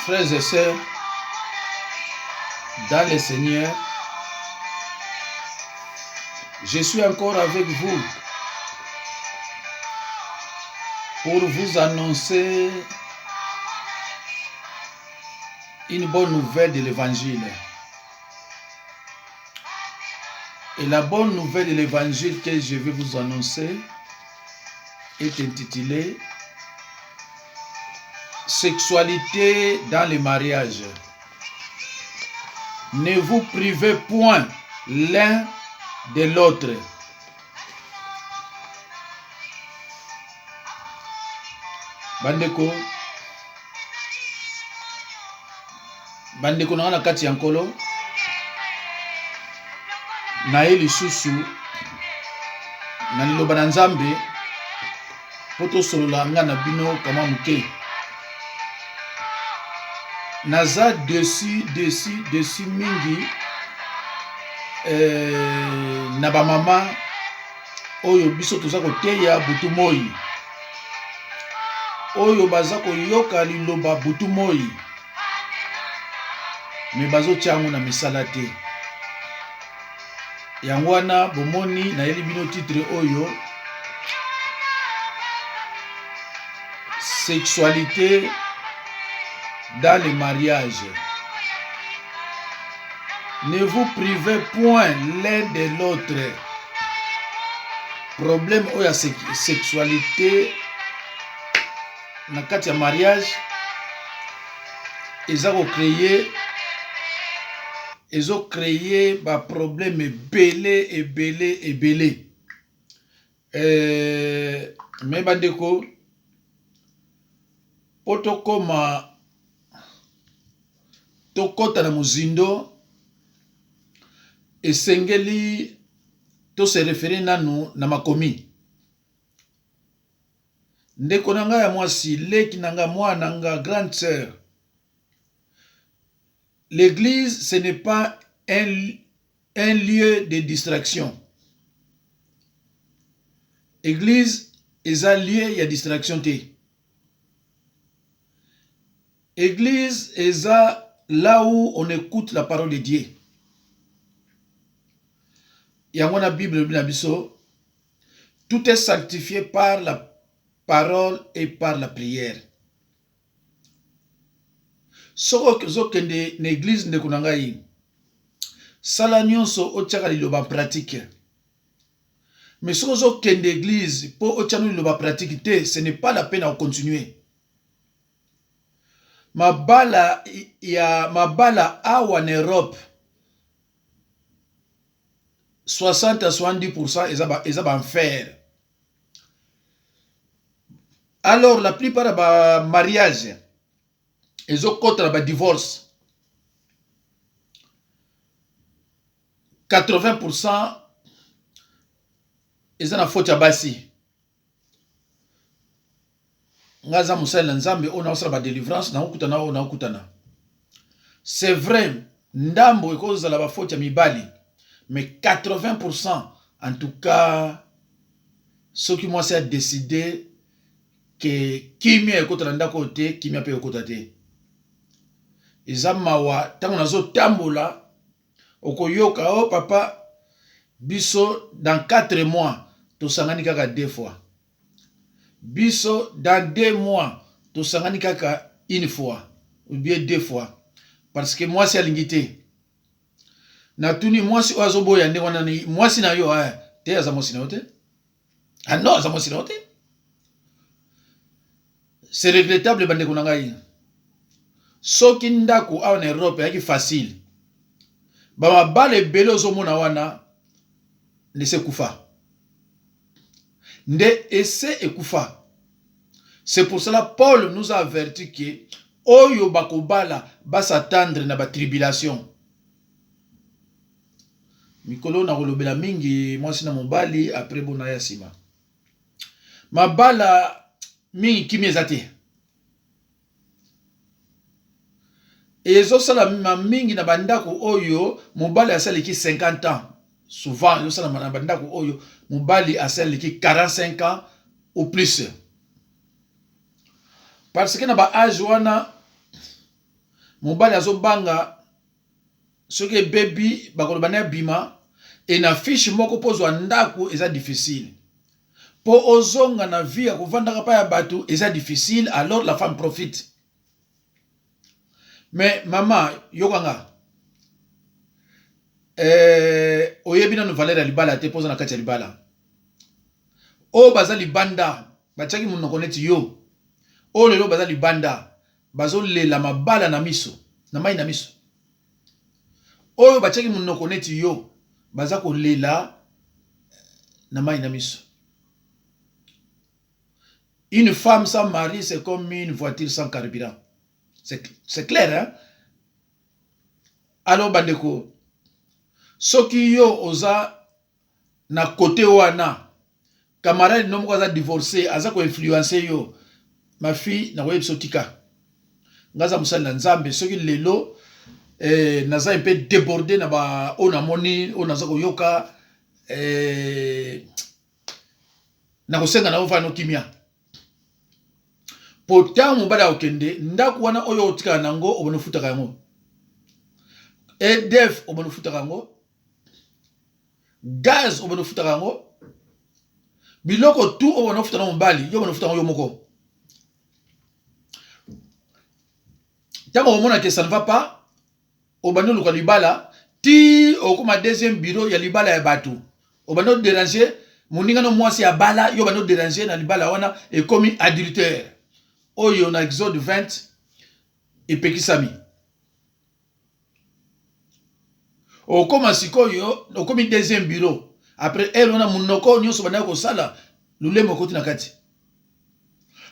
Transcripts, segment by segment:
Frères et sœurs, dans le Seigneur, je suis encore avec vous pour vous annoncer une bonne nouvelle de l'Évangile. Et la bonne nouvelle de l'Évangile que je vais vous annoncer est intitulée « Sexualité dans le mariage ». Ne vous privez point l'un de l'autre. Bandeko na kati ya nkolo na ye lisusu na liloba na Nzambe po tosolola nga na bino kama muke. Naza desi mingi na ba mama oyo biso toza koteya butu moi, oyo baza koyoka liloba butu moi, me bazo tiango na misala te. Yango wana bomoni na yeli bino titre oyo sexualité dans le mariage. Ne vous privez point l'un de l'autre. Problème oya sexualité na kati ya mariage ezo créer ba problème ebele. Me bandeko poto koma tokota na muzindo esengeli to se référer nanu na makomi. Ndeko nanga ya mwasi, leki nanga mwana nga grande sœur. L'église, ce n'est pas un lieu de distraction. Église est un lieu de distraction. Église est là où on écoute la parole de Dieu. Il y a la Bible, tout est sanctifié par la parole et par la prière. Soko kende na église ndeko na ngai sala nyonso otiaka liloba pratique. Mais soko kende église po otiaka liloba pratique te, ce n'est pas la peine à continuer. Mabala awa en Europe 60 à 70% eza ba enfer. Alors la plupart ba mariage ils ont contre le divorce. 80% ils ont la faute à basi. Ngaza musala nzambe ona osala ba délivrance na okutana. C'est vrai, ndambo ekoza la ba faute à mibali, mais 80% en tout cas ceux qui m'ont décidé que kimia ekotana ndako te, kimia pe ekota te. Izamawa tango nazo tambola okoyoka oh papa biso dans 4 mois tosangani kaka 2 fois, biso dans 2 mois tosangani kaka 1 fois ou bien 2 fois, parce que moi c'est alingité na tuni moi si ozo boya ndeko wana ni moi si na yo te azamo sinote non azamo sinote. C'est regrettable bandeko na ngai. Soki ndako en Europe yaki facile. Ba bale belo zo mona wana ne se kufa. Nde esse ekufa. C'est pour cela Paul nous a averti que oyo bakobala ba s'attendre na ba tribulation. Mikolo na kolobela mingi mwasi na mobali après bona ya sima. Mabala mingi kimezate. Ezo sala mingi na bandako oyo mobali asaliki 50 ans. Souvent yo sala na bandako oyo mobali asaliki 45 ans ou plus. Parce que na ba âge wana mobali azobanga soki baby bakoloba na bima et na fiche moko pozwa ndako eza difficile. Po ozonga na vie ya kovandaka pa ya bato eza difficile, alors la femme profite. Mais maman yokanga oyebi na valeur ya libala te poza na kati ya libala. O baza libanda batiaki monoko neti yo. O lelo baza libanda bazolela mabala na miso na mai na miso. Oyo batiaki monoko neti yo baza kolela na mai na miso. Une femme sans mari, c'est comme une voiture sans carburant. C'est clair, hein? Alors, bandeko, soki yo oza na côté wana, camarade non aza divorcé, aza ko influencer yo, ma fille na web sotika. Ngaza musali na nzambe, soki lelo naza un peu débordé na ba ona moni, ona za ko yoka na kosenga na ova no kimia. Pourtant mobala okende ndako wana oyo otika nango obono futaka yango. EDF obono futaka yango. Gaz obono futaka yango. Biloko tout obono futaka mobali yo obono futaka yo moko. Tango omona que ça ne va pas obano luka libala ti okoma deuxième bureau ya libala ya batu. Obano déranger moninga no mwasi ya bala yo obano déranger na libala wana et comme adultère. Oyo na Exode 20 epekisami. Okoma sikoyo, okomi deuxième bureau. Après elle on a munoko nyoso bana ko sala lulemo koti na kati.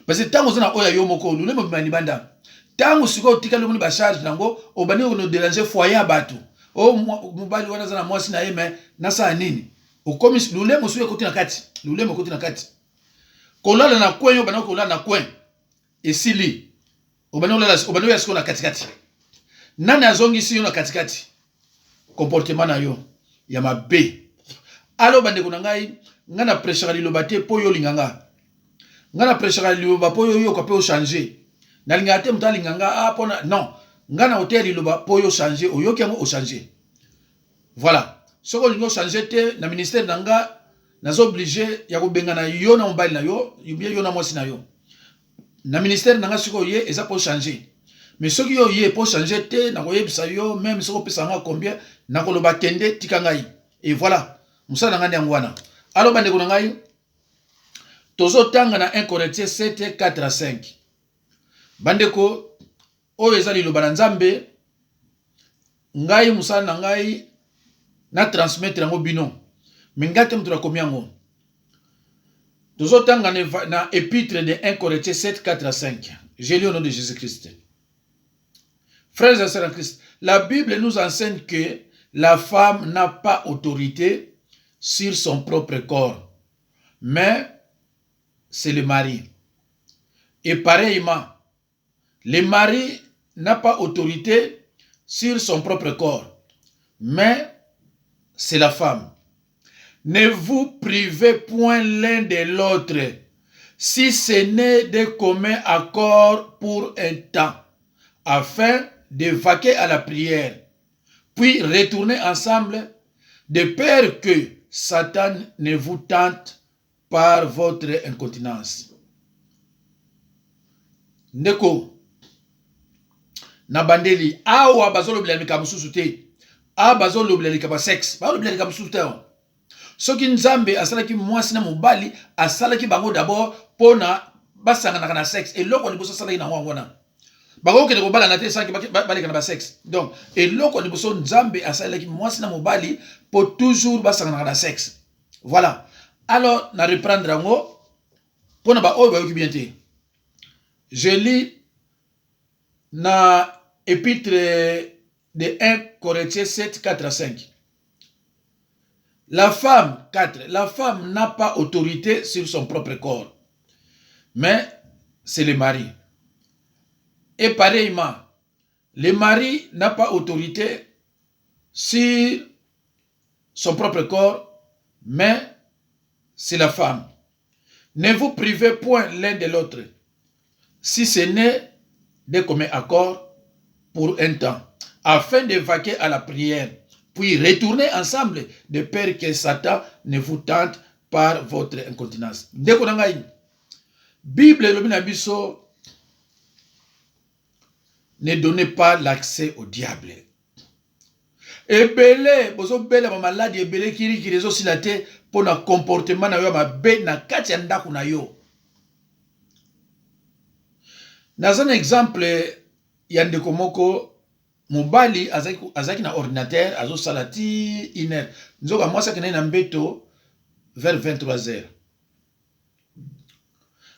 Parce que tango zona oya yo moko lulemo bimani banda. Tango sikoyo tika lulemo ba charge nango obani ko no déranger foyer batu. O mobali wana zana mwasi na yeme na sa nini. Okomi lulemo suye koti na kati. Lulemo koti na kati. Kolala na kwenyo bana kolala na kwenyo. Esili obano ya siko na katikati nani azongi si yo na katikati comportement na yo ya mabe alo bande ko ngai ngana pressure liloba te po yo linganga ngana pressure liloba po yo ka pe o changer na linga te mutali nganga pona non ngana hotel liloba po yo changer o yo kiango o changer voilà soko lingo changer te na ministère nanga nazo obligé ya ko benga na yo na mobali na yo bien yo na mwasi na yo. Na ministère nanga siko ye eza pour changer. Mais soki yo ye pour changer te na koyebisa yo même soko pesa nga combien na koloba kende tikangai. Et voilà. Musa nanga nyango wana. Alors bande ko ngai tozo tanga na 1 Corinthiens 7 4 à 5. Bande ko oyo eza liloba na Nzambe ngai musa na ngai na transmettre ngo bino. Mingate mutula komiango. Nous autres dans l'épître de 1 Corinthiens 7, 4 à 5. J'ai lu au nom de Jésus-Christ. Frères et sœurs en Christ, la Bible nous enseigne que la femme n'a pas autorité sur son propre corps, mais c'est le mari. Et pareillement, le mari n'a pas autorité sur son propre corps, mais c'est la femme. Ne vous privez point l'un de l'autre, si ce n'est de commun accord pour un temps, afin de vaquer à la prière, puis retourner ensemble, de peur que Satan ne vous tente par votre incontinence. Ndeko, nabandeli, awa bazolo bilalika mususu te, a bazolo bilalika ba sexe, bazolo bilalika mususu te. Soki Nzambe asalaki mwasi na mobali asalaki bango d'abord pona basangana na sexe et loko liboso asalaki na wana bango kende ko bala na te saki baleka na ba sexe donc et loko liboso Nzambe asalaki mwasi na mobali pour toujours basangana na sexe. Voilà. Alors na reprendre ngo pona ba oyo ba bien te. Je lis na épître de 1 Corinthiens 7 4 à 5. La femme, 4, la femme n'a pas autorité sur son propre corps, mais c'est le mari. Et pareillement, le mari n'a pas autorité sur son propre corps, mais c'est la femme. Ne vous privez point l'un de l'autre, si ce n'est de commun accord pour un temps, afin de vaquer à la prière, puis retourner ensemble, de peur que Satan ne vous tente par votre incontinence. Ndeko na ngai, Bible elobi na biso, ne donnez pas l'accès au diable. Ebele, bozo bela ma maladi ebele kiri kiri zo silate pour na comportement na yo mabe na kati ya ndako na yo. Dans un exemple, ya ndeko moko mobali azaki na ordinateur azo salati iner. Nzoka mwasa kene na mbeto vers 23h.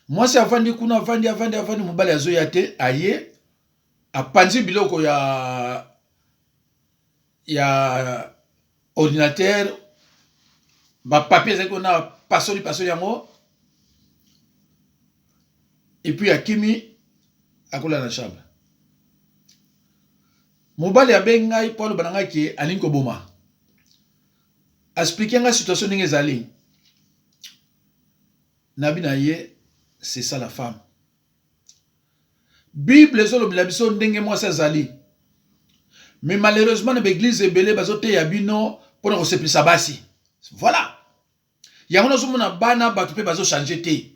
Mwasi avandi kuna avandi mobali azo yate aye apanzi biloko ya ordinateur ba papier zaki na pasoli yango et puis akimi akola na chambre. Mobali abengai Paul bananga ki alinko boma. Expliquer nga situation ninge zali. Nabi na ye, c'est ça la femme. Bible zolo bilabiso ndenge mwasa zali. Mais malheureusement na l'église ebele bazote ya bino pour na sepelisa basi. Voilà. Yango zo mona bana batu pe bazo changer te.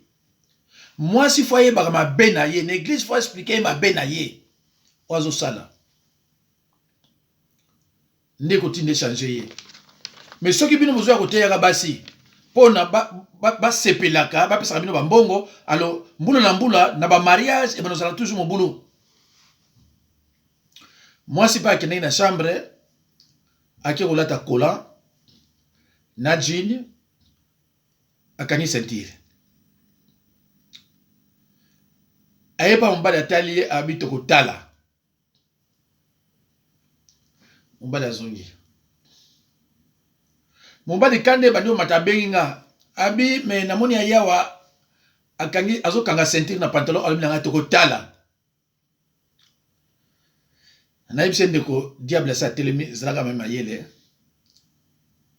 Moi si foye ba ma benaye, l'église faut expliquer ma benaye. Ozo sala. Ndeko tinde changer ye. Mais ceux qui bino besoin côté ya basi. Pona ba sepelaka, ba pesa bino ba mbongo, alors mbula na mbula na ba mariage et ben nous allons toujours mon boulot. Moi si pas kene na chambre, aki rolata kola na jean akani sentir. Ayepa mbala tali abito kotala. Mbala zongi. Mbali kande bandio matabengi nga abi me namoni ayawa akangi azokanga sentir na pantalon alumi nga tokotala. Na ibse ndeko diable sa telemi zalaka mema yele.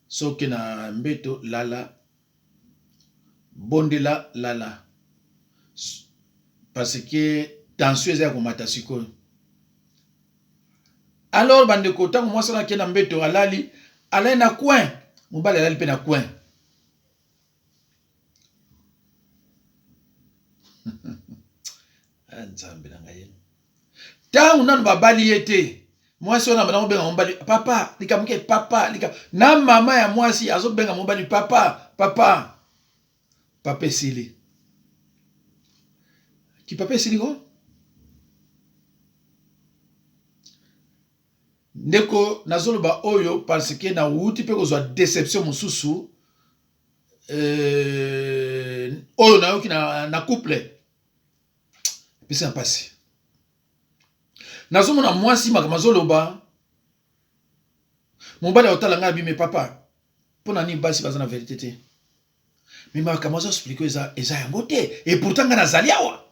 Soki na mbeto lala bondela lala. Parce que tension eza komata sikoyo. Alors bandeko tango mwasa na kena mbeto alali alai na coin. Mobali alali pe na coin. Nzambe na ngai. Tangu nanu babali yete. Mwasi ona banango benga mobali papa, likamuke papa, na mama ya mwasi azo benga mobali papa. Papa sili. Ki papa sili ko? Ndeko nazoloba oyo parce que na wuti pe kozwa déception mususu oyo na yoki na couple pesa mpasi nazomona mwasi makama zoloba mobali otala nga bime papa pona ni basi baza na vérité te mais makama zo expliquer eza yango te et pourtant nga nazali awa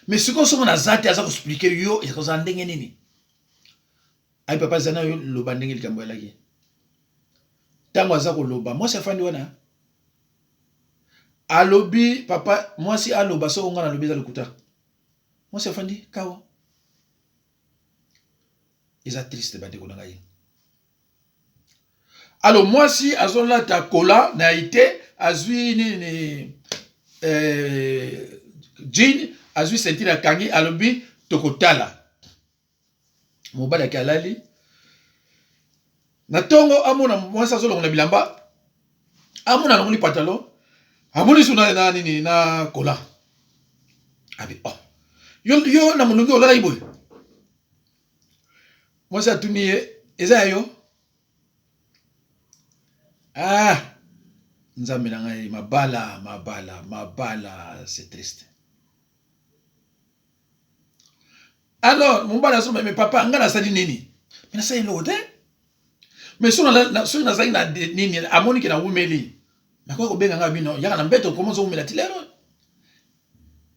mais siko songo na zate aza ko expliquer yo ezoza ndenge nini. Ay papa zana yo loba ndenge likambo elaki. Tango aza ko loba, mwasi afandi wana. Alobi papa, mwasi aloba so nga na lobi za lokuta. Mwasi afandi kawa. Eza triste bandeko na ngai. Alors mwasi azola ta kola na ite azwi ni jean azwi sentir kangi alobi tokotala. Mobali akalali na tongo amona mwasa zolo na bilamba amona ngoni pantalon amoni suna na nini na kola abi oh yo na mulungi olala iboy mwasa tuniye eza yo nzambe na ngai mabala c'est triste. Alors, mon bala mais papa, ngana sali nini? Mais ça il l'ode. Mais so na zai na nini amoni ke na wumeli. Na kwa ko benga ngabino, yaka na mbeto comment zo wumela tilero.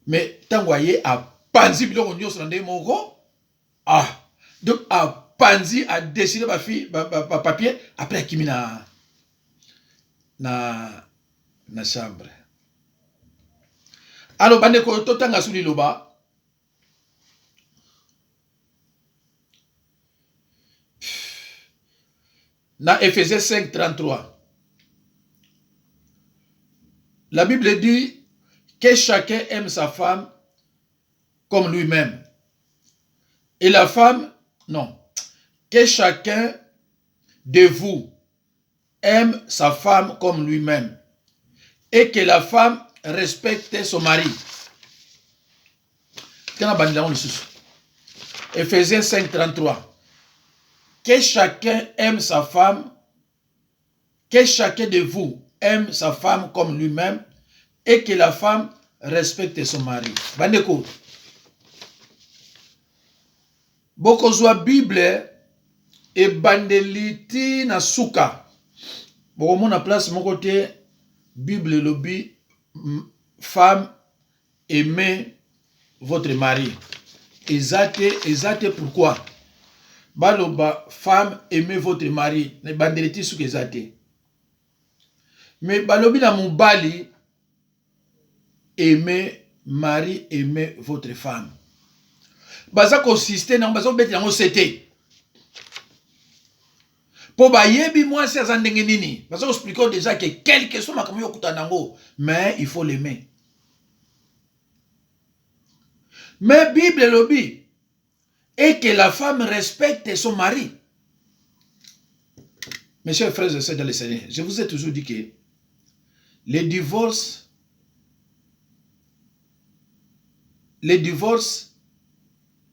Mais tango aye a panzi biloko nyonso na ndenge moko. Donc a panzi a déchiré ba fille ba papier après kimi na chambre. Alors bande ko totanga suli loba. Dans Ephésiens 5, 33. La Bible dit que chacun aime sa femme comme lui-même. Et la femme, non. Que chacun de vous aime sa femme comme lui-même. Et que la femme respecte son mari. Ephésiens 5, 33. Que chacun aime sa femme, que chacun de vous aime sa femme comme lui-même, et que la femme respecte son mari. Bandeko. Bokozwa Bible et bandeliti na suka. Bokomo na place mon côté Bible lobby femme aimez votre mari. Exacte pourquoi? Baloba femme aimez votre mari. Ne bandeliti suka exacte. Mais balobi na mobali aimez mari, aimez votre femme. Baza consiste na baza beti yango c'était. Po ba yebi moi c'est ndenge nini. Baza expliquer déjà que quelque chose makamyo yokuta nango, mais il faut l'aimer. Mais Bible lobby et que la femme respecte son mari. Mes chers frères et sœurs dans le Seigneur, je vous ai toujours dit que le divorce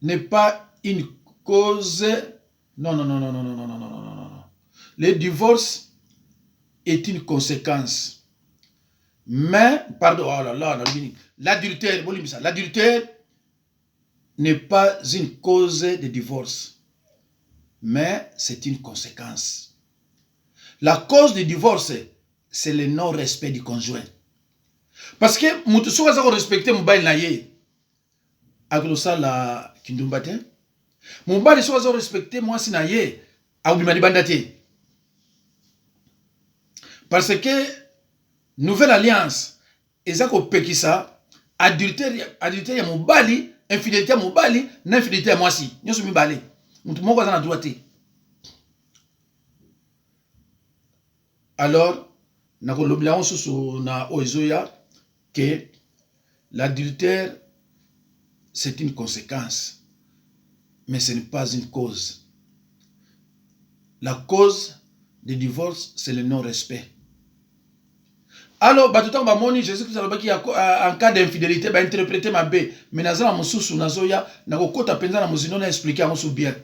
n'est pas une cause. Non. Le divorce est une conséquence. Mais, pardon, oh là là, l'adultère n'est pas une cause de divorce. Mais c'est une conséquence. La cause du divorce, c'est le non-respect du conjoint. Parce que, si vous respectez mon bail naïe, aglosa la kindumbate, mon bail si vous respectez moi si naïe, aubimani bandate. Parce que, nouvelle alliance, ezako pekisa, adultère ya mon bali, infidélité à mon bali, n'infidélité à moi si. Nous sommes balés. Nous sommes dans la droite. Alors, que l'adultère, c'est une conséquence, mais ce n'est pas une cause. La cause du divorce, c'est le non-respect. Alors, Jésus-Christ en cas d'infidélité, interpréter ma bé, mais naza na mususu nazoya na kokota penza na muzino na expliquer amosu bien.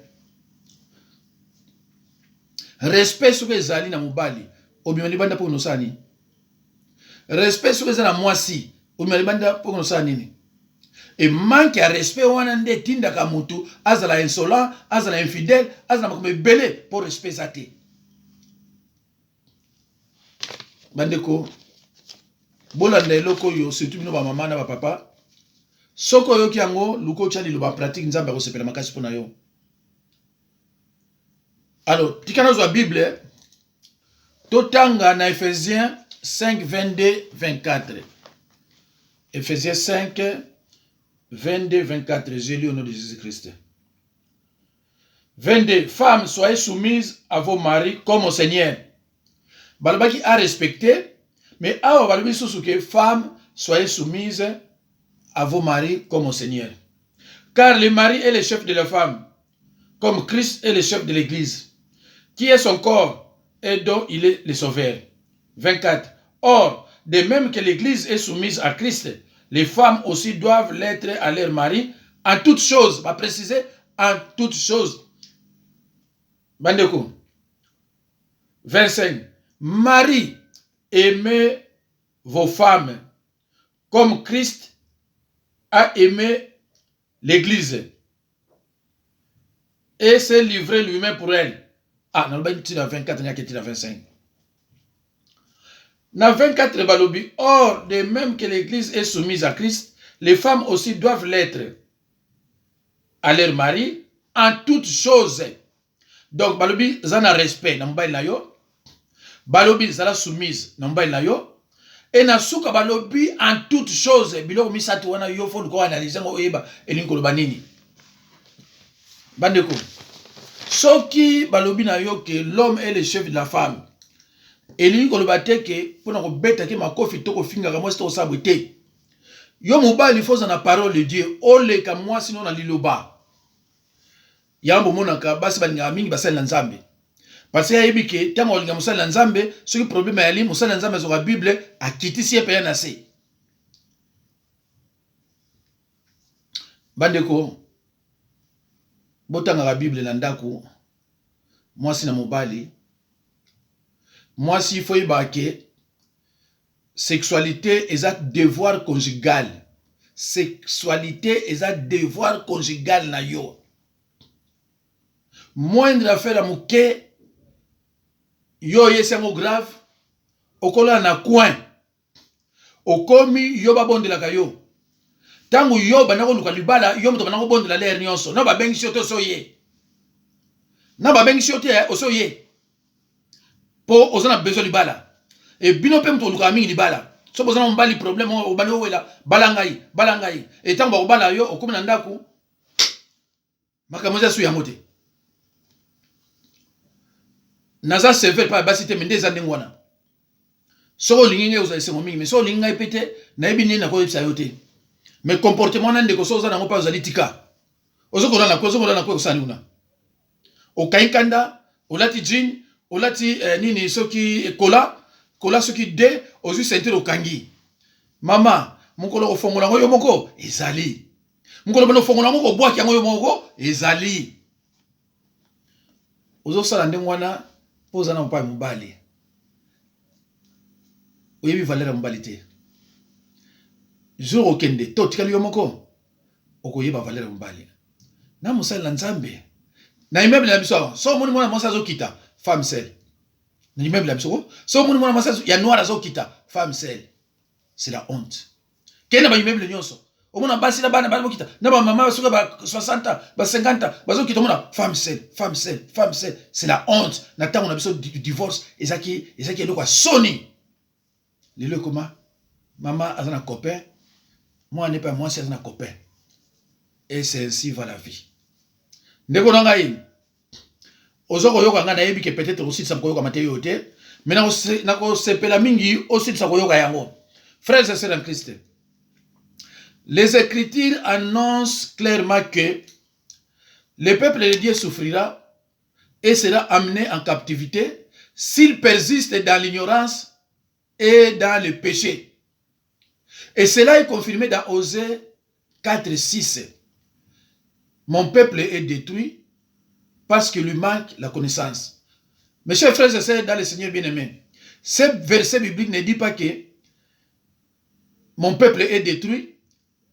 Respect sur les ali na mubali, obimani banda pour nosani. Respect sur les na mwasi, obimani banda pour nosani. Et manque à respect wana nde tinda ka mutu, azala insolent, azala infidèle, azala makombe belé pour respect zate. Bandeko bolanda eloko yo surtout bino ba mama na ba papa soko yo kiango luko chali lo ba pratique nzamba ko sepela makasi pona yo. Alors tikana zo Bible totanga na Ephésiens 5 22 24. Ephésiens 5 22 24, j'ai lu au nom de Jésus-Christ. 22. Femmes, soyez soumises à vos maris comme au Seigneur. Balbaki a respecté. Mais à femmes, soyez soumises à vos maris comme au Seigneur. Car le mari est le chef de la femme, comme Christ est le chef de l'Église, qui est son corps et dont il est le sauveur. 24. Or, de même que l'Église est soumise à Christ, les femmes aussi doivent l'être à leur mari en toutes choses. Va préciser en toutes choses. Bandeko. 25. Marie, aimez vos femmes comme Christ a aimé l'Église et s'est livré lui-même pour elle. Ah, non, il y a 24, il y a 25. Dans 24, balobi, or, de même que l'Église est soumise à Christ, les femmes aussi doivent l'être à leur mari en toutes choses. Donc, balobi, zana respect, n'amba il yo. Balobi, zala soumise, n'amba il yo. Et nasuka balobi en toutes choses. Bilo misatu wana yo fo ko analyser ngo eba elinko lobanini. Bandeko. Soki balobi na yo que l'homme est le chef de la femme. Elingi koloba te ke pona ko beta ke makofi to ko finga ka mwasi to sabute. Yo mobali faut na parole de Dieu. Ole ka mwasi no na liloba. Yambo monaka basi balinga mingi basali na Nzambe. Parce que yebi ke tango olinga musali na Nzambe, soki problème ya li musali na Nzambe zo ka Bible akitisi ye pe na se. Bandeko botanga la Bible na ndako mwasi na mobali. Mwasi faut yebake sexualité est un devoir conjugal. Sexualité est un devoir conjugal na yo. Moindre affaire à mouke, yo yesengo grave, okola na coin. Okomi yo ba bonde la kayo. Tangu yo banako luka libala, yo muto banako bonde la l'air nyonso. Na ba bengi shoto soye. Na ba bengi shoto osoye. Po ozana besoin libala. Et bino pe muto luka mingi libala. So bozana mbali problème o bani wela balangai. Et tangu ba bala yo okomi na ndako. Makamoza su ya mote. Naza sévère pa basité mende za ndengwana. So lingi oza esengo mingi mais so linga epete na ebini na ko epsa yote. Mais comportement nande ko so za nango pa ozali tika. Ozokola na ko sani una. Okaikanda, olati jean, olati nini soki kola soki de ozu sentir okangi. Mama, mukolo ko fongola ngo yo moko ezali. Mukolo bano fongola ngo ko bwaki yango yo moko ezali. Ozo sala ndengwana poza na mpa mobali. Oyebi valeur mobali te. Jour okende to tikali yo moko okoyeba valeur mobali. Na musali na Nzambe. Na immeuble la biso so moni mwana mwasi azokita femme seule. Na immeuble la biso so moni mwana mwasi ya noir azokita femme seule. C'est la honte. Kena ba immeuble nyonso. Omona basi na bana bokita. Na ba mama basuka ba 60, ba 50, bazokita omona femme seule. C'est la honte. Na tango na biso divorce ezaki eloko soni. Lelo koma maman azana copain. Moi n'est pas moi c'est un copain. Et c'est ainsi va la vie. Ndeko nanga yi. Ozoko yoka nga na yebi ke peut-être aussi ça ko yoka mateyo te. Mais na ko sepela mingi aussi ça ko yoka yango. Frères et sœurs en Christ. Les Écritures annoncent clairement que le peuple de Dieu souffrira et sera amené en captivité s'il persiste dans l'ignorance et dans le péché. Et cela est confirmé dans Osée 4:6. Mon peuple est détruit parce qu'il lui manque la connaissance. Mes chers frères et sœurs dans le Seigneur bien-aimé, ce verset biblique ne dit pas que mon peuple est détruit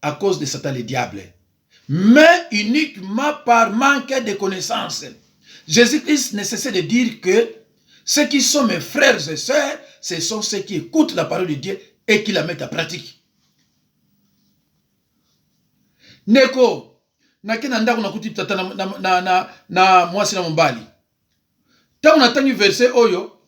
à cause de Satan le diable, mais uniquement par manque de connaissance. Jésus-Christ ne cessait de dire que ceux qui sont mes frères et sœurs, ce sont ceux qui écoutent la parole de Dieu et qui la mettent en pratique. Neko nakena ndako nakuti tata na mwasi na mbali. Tangu natangi verset oyo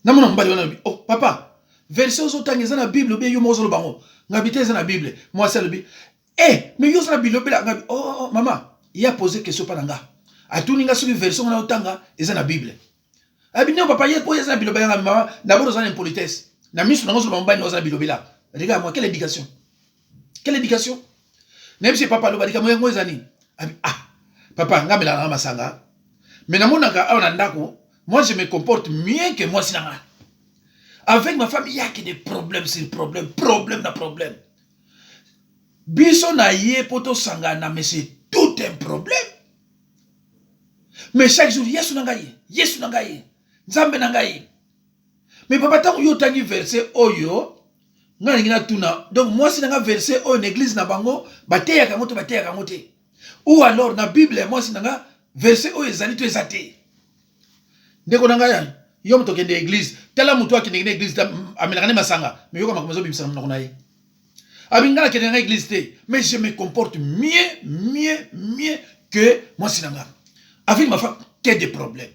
na mona mbali wana oh papa verset ozo tangi na Bible be yo mozo lo bango ngabite na Bible mwasi lobi mais yo na Bible ngabi oh maman il a posé question pa nga atuni nga sur verset na otanga eza na Bible abi non papa ye po eza na Bible nga maman d'abord eza na impolitesse na misu na ngozo mbali eza na Bible là regarde moi quelle éducation même si papa lo badika moyengo ezani papa ngamela na masanga mais na monaka aona ndako moi je me comporte mieux que moi sinanga avec ma famille il y a que des problèmes sur problème na problème biso na ye poto sangana mais c'est tout un problème mais chaque jour yesu na ngai nzambe na ngai mais papa tango yo tangi verset oyo ngana ngina tuna donc moi si nanga verset au église na bango bateya kamote ou alors na Bible moi si nanga verset au ezali to ezate ndeko nanga ya yo mto kende église tela mutu akende église amelakane masanga mais yo kama komezo bimisa na kunaye abingala kende na église te mais je me comporte mieux que moi si nanga avec ma femme quel des problèmes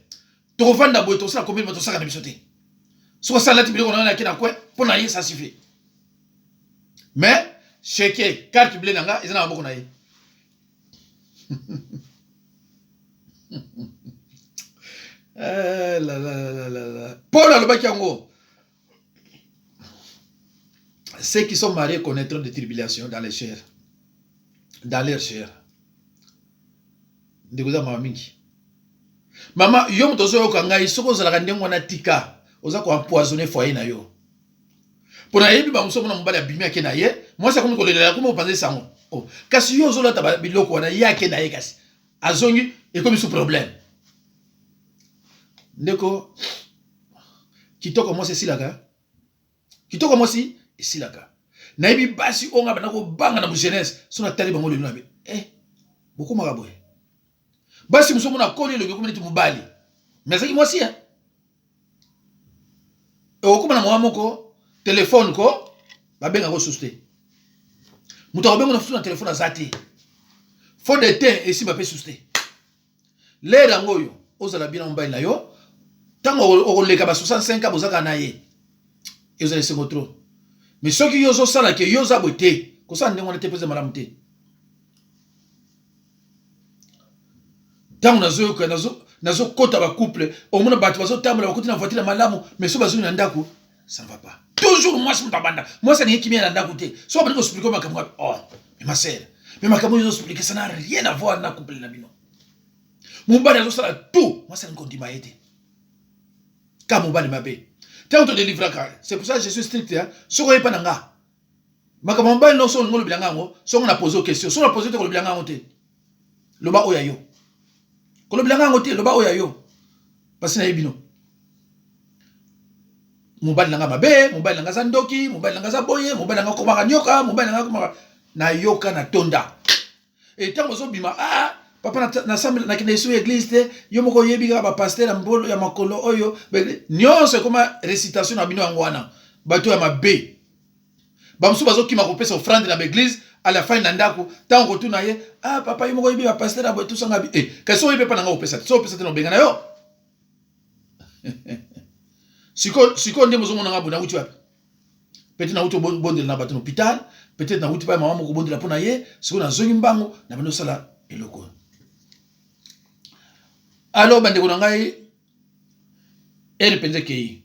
to vanda boy to ça combien to ça na bisoté so ça là tibilo na kina quoi pour na ça suffit. Mais cheke carte bleue nanga ezana maboko na ye Paul Alobakiango. Ceux qui sont mariés connaîtront des tribulations dans les chairs. Dans leur chair. Ndekuza mama mingi. Mama, yo mtozo yo kangai soko zalaka ndengo na tika. Oza ko empoisonner foyer na yo. Pona yebi ba muso mona mobali abimi ake na ye, moi ça comme ko lela ko mo panze sango. Oh, kasi yo zo la taba biloko na yake na ye kasi. Azongi e comme sous problème. Ndeko kitoko mo se silaka. Kitoko mo si silaka. Na yebi basi onga bana ko banga na mu jeunesse, so na tali bango le nabe. Beaucoup maraboy. Basi muso mona koli le ko meti mobali. Mais ça moi si hein. Et okuma na mwa moko téléphone ko babenga ko souster. Muto babenga na futu na téléphone azati. Fond de teint et si ba pe souster. Lera ngoyo ozala bina mobali na yo. Tango o leka ba 65 bozaka na ye. Ezala sengo trop. Mais ceux qui yozo sala ke yoza boté, ko sa ndengo na te pese malamu te. Tango nazo ko nazo kota ba couple, au mona batu bazo tambola ba koti na voiture na malamu, mais so bazo na ndako, ça ne va pas. Toujours moi c'est mutabanda. Moi ça n'est qui na ndako te. So ba ndiko expliquer makambo. Oh, mais ma sœur, mais makambo yo expliquer ça n'a rien à voir na couple na bino. Mobali azo sala tout, moi ça ne compte pas été. Ka mobali mabe. Tant de délivrer ka. C'est pour ça que je suis strict hein. So ko yepa nanga. Makambo mobali no so ngolo bilanga ngo, so on a posé aux questions. So on a posé te ko bilanga ngo te. Loba oya yo. Kolo bilanga ngote loba oya yo. Parce na yebino. Mobali nanga mabe, mobali nanga sandoki, mobali nanga saboye, mobali nanga komaka nyoka, mobali nanga komaka na yoka na tonda. Et tant bozo bima papa na samble na kine su église te, yo moko yebi ka ba pasteur ya mbolo ya makolo oyo, nyonso koma récitation na bino ngwana. Bato ya mabe. Bamsu bazo kima kopesa offrande na église. À la fin nandako tant ko tuna ye papa yo moko yebi ba pasteur abo tout sanga bi kaso yebi pa nanga opesa so opesa te no benga na yo siko ndemo zo mona ngabuna uti wapi peut-être na uti bondela na bato hôpital peut-être na uti pa mama moko bondela pona ye siko na zongi mbango na bino sala eloko. Alors bande ko ngai elle pense que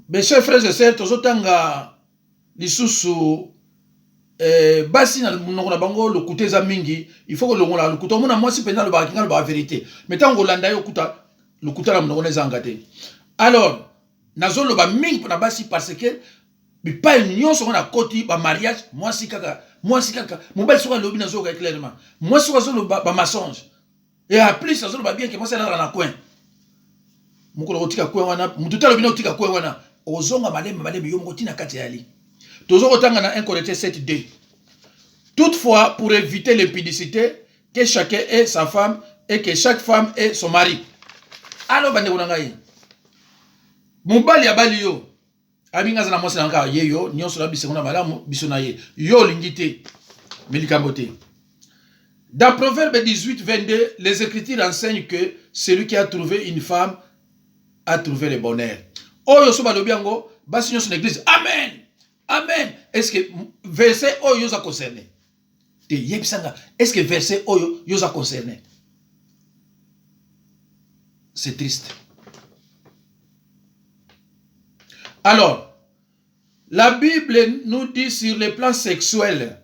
mes chers frères et sœurs tozotanga lisusu basi na monoko na bango lokuta eza mingi il faut que longola lokuta mona mwasi penza lo ba kinga lo ba vérité mais tango landa yo kuta lokuta na monoko na zanga te. Alors nazo lo ba mingi pona basi parce que bipa nyonso na koti ba mariage mwasi kaka mobali soka lobi nazo ka clairement mwasi soka zo ba mensonge et en plus nazo lo ba bien que mwasi na coin mukolo kotika coin wana mututa lo bino kotika coin wana ozonga maleme yo moko tina kati ali. Toujours autant dans 1 Corinthiens 7:2. Toutefois, pour éviter l'impudicité, que chacun ait sa femme et que chaque femme ait son mari. Alors, bande konangai. Mobali abali yo. Abinga za na mwasi na nka ye yo, nyonso la bisengo na malamu bisona ye. Yo lingite. Milikambote. Dans Proverbe 18:22, les Écritures enseignent que celui qui a trouvé une femme a trouvé le bonheur. Oyo so balobi yango, basi nyonso na église. Amen. Amen. Est-ce que verset oyo yoza concerné? Te yebisanga. Est-ce que verset oyo yoza concerné? C'est triste. Alors, la Bible nous dit sur le plan sexuel,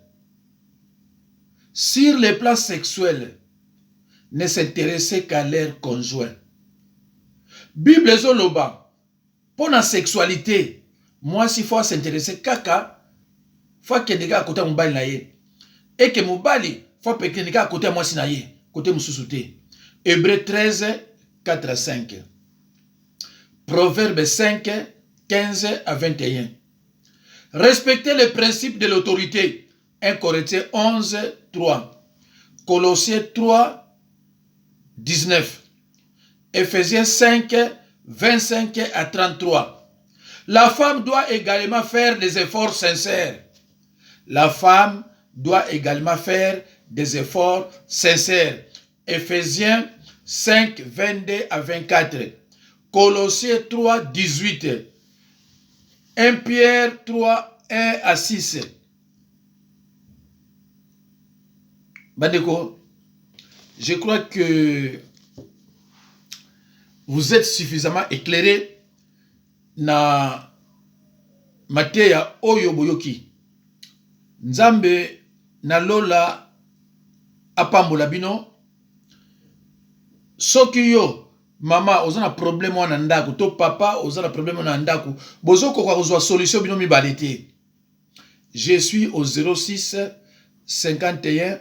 ne s'intéresser qu'à leur conjoint. Bible zoloba, pour la sexualité, moi, s'il faut s'intéresser kaka, faut que les à côté mobile na ye. Et que mobile, faut que les à côté moi si na ye, côté mususute. Hébreux 13, 4 à 5. Proverbe 5, 15 à 21. Respectez les principes de l'autorité. 1 Corinthiens 11, 3. Colossiens 3, 19. Ephésiens 5, 25 à 33. La femme doit également faire des efforts sincères. La femme doit également faire des efforts sincères. Ephésiens 5, 22 à 24. Colossiens 3, 18. 1 Pierre 3, 1 à 6. Bandeko, je crois que vous êtes suffisamment éclairé na mateya oyo boyoki. Nzambe na lola apambola bino. Soki yo mama ozana problème wana ndako to papa ozana problème wana ndako bozoko kwa kozwa solution bino mibale te. Je suis au 06 51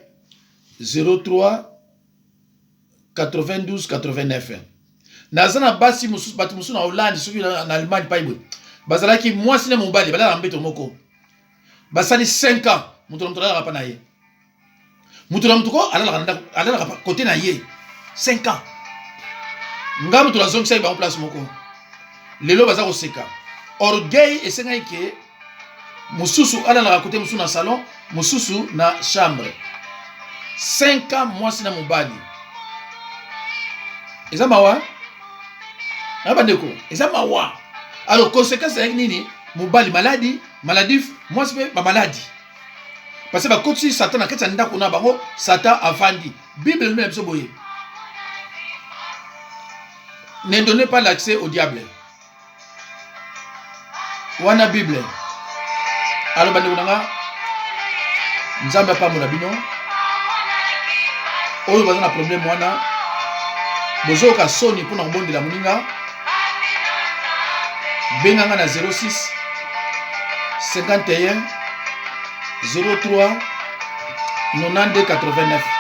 03 92 89. Nazana basi mususu batu mususu na Hollande soki na Allemagne pa ibo. Bazalaki mwasi na mobali bala mbeto moko. Basali 5 ans mutu na mutu ala pa na ye. Mutu na mutu ko ala côté na ye. 5 ans. Nga mutu la zongi sa iba en place moko. Lelo baza ko seka. Orgueil esenga ike mususu ala na côté mususu na salon, mususu na chambre. 5 ans mwasi na mobali. Eza mawa? Abandeko, eza mawa. Alors conséquence c'est nini? Mobali maladif, mwasi pe ba maladie. Parce que ba koti Satan na kati ndako na bango, Satan avandi. Bible nous même boye. Ne donnez pas l'accès au diable. Wana Bible. Alors bandeko nanga Nzambe pa mona bino. Oyo bazana problème wana. Bozoka soni pour na bondela moninga. Benganga na 06 51 03 92 89.